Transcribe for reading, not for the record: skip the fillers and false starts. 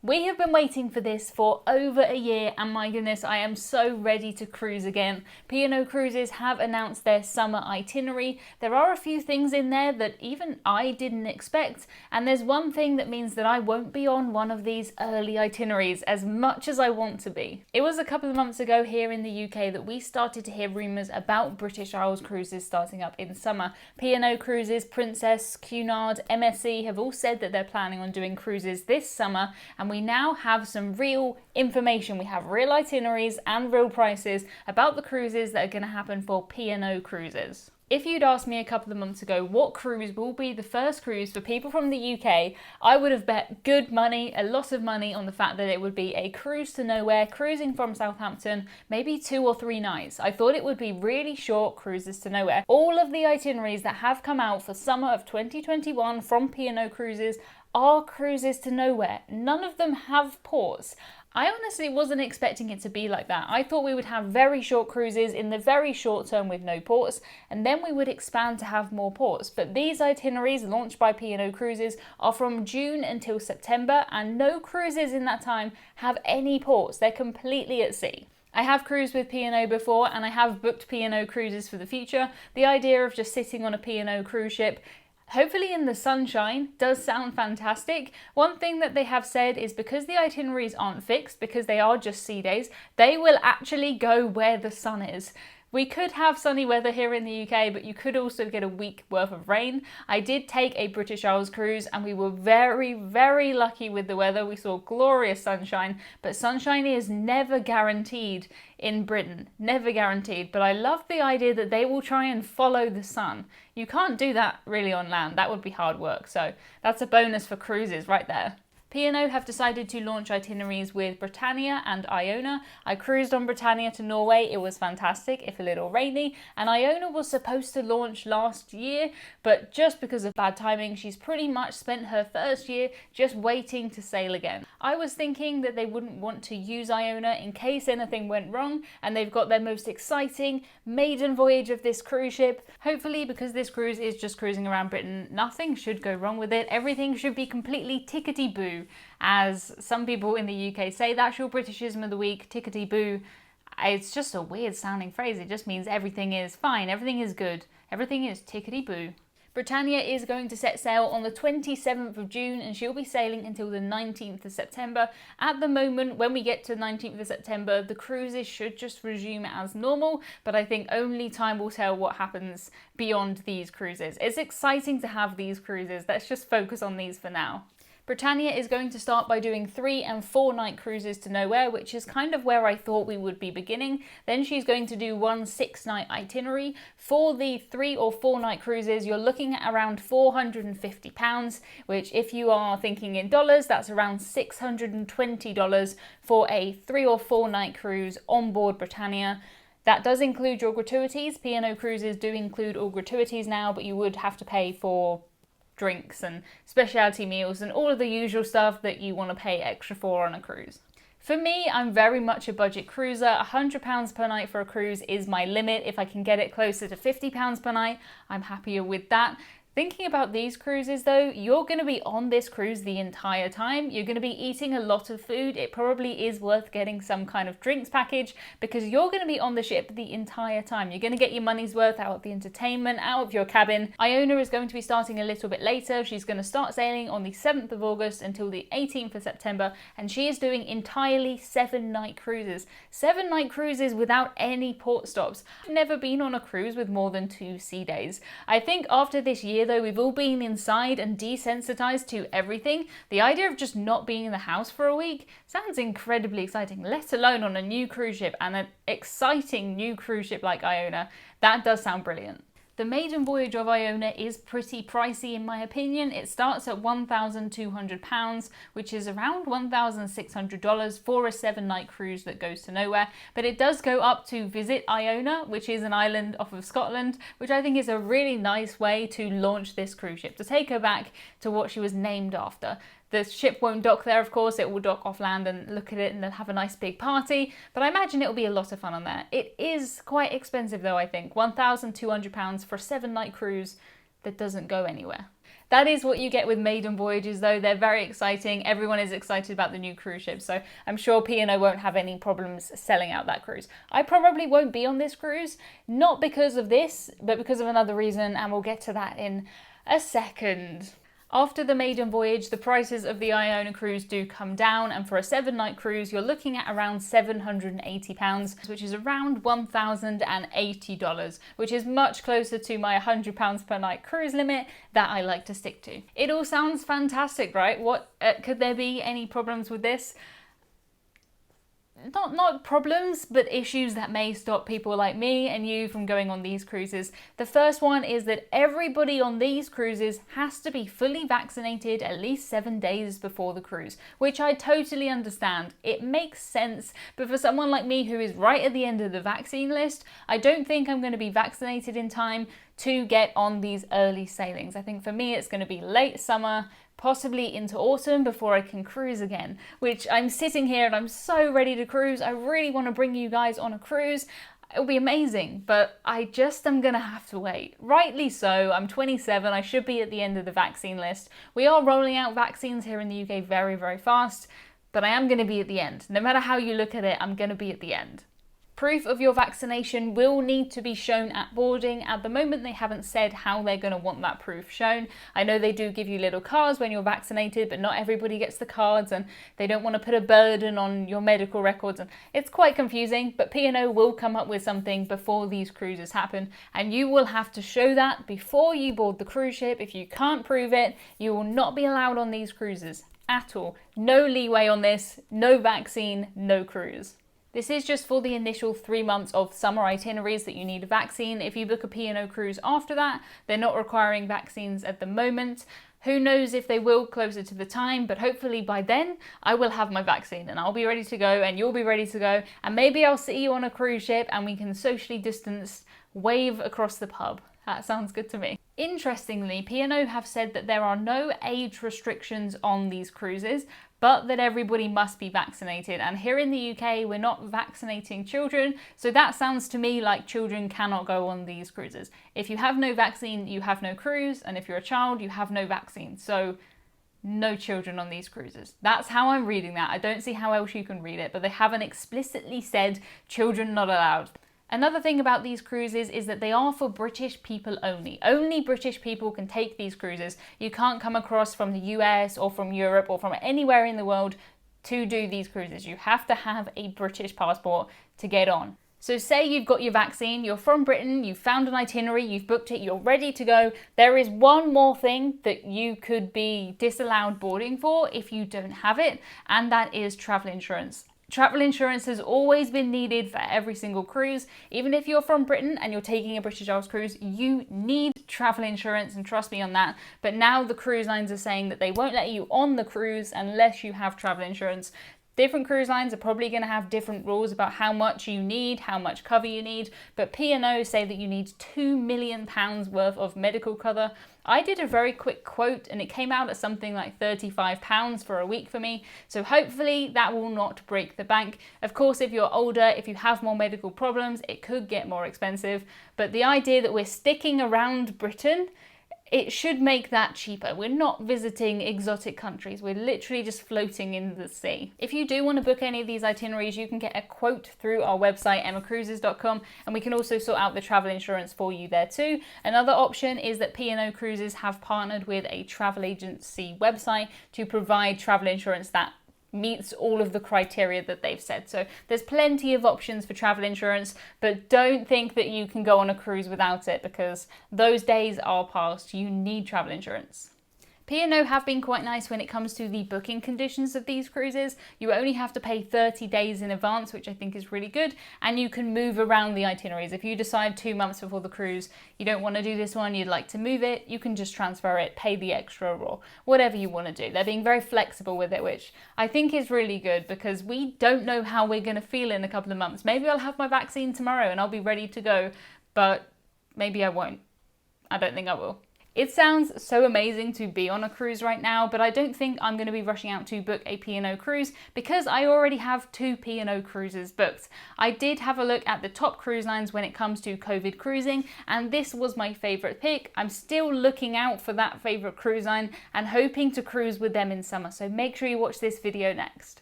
We have been waiting for this for over a year, and my goodness, I am so ready to cruise again. P&O Cruises have announced their summer itinerary. There are a few things in there that even I didn't expect, and there's one thing that means that I won't be on one of these early itineraries as much as I want to be. It was a couple of months ago here in the UK that we started to hear rumours about British Isles cruises starting up in summer. P&O Cruises, Princess, Cunard, MSC have all said that they're planning on doing cruises this summer, and we now have some real information. We have real itineraries and real prices about the cruises that are going to happen for P&O Cruises. If you'd asked me a couple of months ago what cruise will be the first cruise for people from the UK, I would have bet good money, a lot of money, on the fact that it would be a cruise to nowhere, cruising from Southampton, maybe 2 or 3 nights. I thought it would be really short cruises to nowhere. All of the itineraries that have come out for summer of 2021 from P&O Cruises are cruises to nowhere. None of them have ports. I honestly wasn't expecting it to be like that. I thought we would have very short cruises in the very short term with no ports, and then we would expand to have more ports. But these itineraries launched by P&O Cruises are from June until September, and no cruises in that time have any ports. They're completely at sea. I have cruised with P&O before, and I have booked P&O cruises for the future. The idea of just sitting on a P&O cruise ship, hopefully in the sunshine, does sound fantastic. One thing that they have said is because the itineraries aren't fixed, because they are just sea days, they will actually go where the sun is. We could have sunny weather here in the UK, but you could also get a week worth of rain. I did take a British Isles cruise and we were very, very lucky with the weather. We saw glorious sunshine, but sunshine is never guaranteed in Britain, never guaranteed. But I love the idea that they will try and follow the sun. You can't do that really on land. That would be hard work. So that's a bonus for cruises right there. P&O have decided to launch itineraries with Britannia and Iona. I cruised on Britannia to Norway. It was fantastic, if a little rainy. And Iona was supposed to launch last year, but just because of bad timing, she's pretty much spent her first year just waiting to sail again. I was thinking that they wouldn't want to use Iona in case anything went wrong, and they've got their most exciting maiden voyage of this cruise ship. Hopefully, because this cruise is just cruising around Britain, nothing should go wrong with it. Everything should be completely tickety boo. As some people in the UK say. That's your Britishism of the week, tickety boo. It's just a weird sounding phrase. It just means everything is fine, everything is good, everything is tickety boo. Britannia is going to set sail on the 27th of June and she'll be sailing until the 19th of September. At the moment, when we get to the 19th of September, the cruises should just resume as normal, but I think only time will tell what happens beyond these cruises. It's exciting to have these cruises. Let's just focus on these for now. Britannia is going to start by doing 3 and 4 night cruises to nowhere, which is kind of where I thought we would be beginning. Then she's going to do 1 6-night itinerary. For the 3 or 4 night cruises, you're looking at around £450, which if you are thinking in dollars, that's around $620 for a 3 or 4 night cruise on board Britannia. That does include your gratuities. P&O Cruises do include all gratuities now, but you would have to pay for drinks and specialty meals and all of the usual stuff that you want to pay extra for on a cruise. For me, I'm very much a budget cruiser. £100 per night for a cruise is my limit. If I can get it closer to £50 per night, I'm happier with that. Thinking about these cruises though, you're going to be on this cruise the entire time. You're going to be eating a lot of food. It probably is worth getting some kind of drinks package because you're going to be on the ship the entire time. You're going to get your money's worth out of the entertainment, out of your cabin. Iona is going to be starting a little bit later. She's going to start sailing on the 7th of August until the 18th of September, and she is doing entirely 7-night cruises. 7-night cruises without any port stops. I've never been on a cruise with more than 2 sea days. I think after this year though, we've all been inside and desensitized to everything. The idea of just not being in the house for a week sounds incredibly exciting, let alone on a new cruise ship, and an exciting new cruise ship like Iona. That does sound brilliant. The maiden voyage of Iona is pretty pricey in my opinion. It starts at £1,200, which is around $1,600 for a 7-night cruise that goes to nowhere. But it does go up to visit Iona, which is an island off of Scotland, which I think is a really nice way to launch this cruise ship, to take her back to what she was named after. The ship won't dock there, of course. It will dock off land and look at it and then have a nice big party. But I imagine it will be a lot of fun on there. It is quite expensive though, I think. £1,200 for a 7-night cruise that doesn't go anywhere. That is what you get with Maiden Voyages though. They're very exciting. Everyone is excited about the new cruise ship, so I'm sure P&O won't have any problems selling out that cruise. I probably won't be on this cruise, not because of this, but because of another reason, and we'll get to that in a second. After the Maiden Voyage, the prices of the Iona cruise do come down, and for a 7-night cruise, you're looking at around £780, which is around $1,080, which is much closer to my £100 per night cruise limit that I like to stick to. It all sounds fantastic, right? What could there be any problems with this? Not problems, but issues that may stop people like me and you from going on these cruises. The first one is that everybody on these cruises has to be fully vaccinated at least 7 days before the cruise, which I totally understand. It makes sense, but for someone like me who is right at the end of the vaccine list, I don't think I'm going to be vaccinated in time to get on these early sailings. I think for me it's going to be late summer, possibly into autumn before I can cruise again, which I'm sitting here and I'm so ready to cruise. I really want to bring you guys on a cruise. It'll be amazing, but I just am gonna have to wait. Rightly so, I'm 27, I should be at the end of the vaccine list. We are rolling out vaccines here in the UK very, very fast, but I am gonna be at the end. No matter how you look at it, I'm gonna be at the end. Proof of your vaccination will need to be shown at boarding. At the moment, they haven't said how they're going to want that proof shown. I know they do give you little cards when you're vaccinated, but not everybody gets the cards, and they don't want to put a burden on your medical records. And it's quite confusing, but P&O will come up with something before these cruises happen, and you will have to show that before you board the cruise ship. If you can't prove it, you will not be allowed on these cruises at all. No leeway on this, no vaccine, no cruise. This is just for the initial 3 months of summer itineraries that you need a vaccine. If you book a P&O cruise after that, they're not requiring vaccines at the moment. Who knows if they will closer to the time, but hopefully by then I will have my vaccine and I'll be ready to go and you'll be ready to go, and maybe I'll see you on a cruise ship and we can socially distance wave across the pub. That sounds good to me. Interestingly, P&O have said that there are no age restrictions on these cruises, but that everybody must be vaccinated. And here in the UK, we're not vaccinating children, so that sounds to me like children cannot go on these cruises. If you have no vaccine, you have no cruise, and if you're a child, you have no vaccine. So no children on these cruises. That's how I'm reading that. I don't see how else you can read it, but they haven't explicitly said children not allowed. Another thing about these cruises is that they are for British people only. Only British people can take these cruises. You can't come across from the US or from Europe or from anywhere in the world to do these cruises. You have to have a British passport to get on. So say you've got your vaccine, you're from Britain, you've found an itinerary, you've booked it, you're ready to go. There is one more thing that you could be disallowed boarding for if you don't have it, and that is travel insurance. Travel insurance has always been needed for every single cruise. Even if you're from Britain and you're taking a British Isles cruise, you need travel insurance, and trust me on that. But now the cruise lines are saying that they won't let you on the cruise unless you have travel insurance. Different cruise lines are probably going to have different rules about how much you need, how much cover you need, but P&O say that you need £2 million worth of medical cover. I did a very quick quote and it came out at something like £35 for a week for me, so hopefully that will not break the bank. Of course, if you're older, if you have more medical problems, it could get more expensive, but the idea that we're sticking around Britain, it should make that cheaper. We're not visiting exotic countries. We're literally just floating in the sea. If you do want to book any of these itineraries, you can get a quote through our website, emmacruises.com, and we can also sort out the travel insurance for you there too. Another option is that P&O Cruises have partnered with a travel agency website to provide travel insurance that meets all of the criteria that they've said. So there's plenty of options for travel insurance, but don't think that you can go on a cruise without it, because those days are past. You need travel insurance. P&O have been quite nice when it comes to the booking conditions of these cruises. You only have to pay 30 days in advance, which I think is really good, and you can move around the itineraries. If you decide 2 months before the cruise, you don't want to do this one, you'd like to move it, you can just transfer it, pay the extra, or whatever you want to do. They're being very flexible with it, which I think is really good, because we don't know how we're going to feel in a couple of months. Maybe I'll have my vaccine tomorrow and I'll be ready to go, but maybe I won't. I don't think I will. It sounds so amazing to be on a cruise right now, but I don't think I'm going to be rushing out to book a P&O cruise because I already have 2 P&O cruises booked. I did have a look at the top cruise lines when it comes to COVID cruising, and this was my favourite pick. I'm still looking out for that favourite cruise line and hoping to cruise with them in summer, so make sure you watch this video next.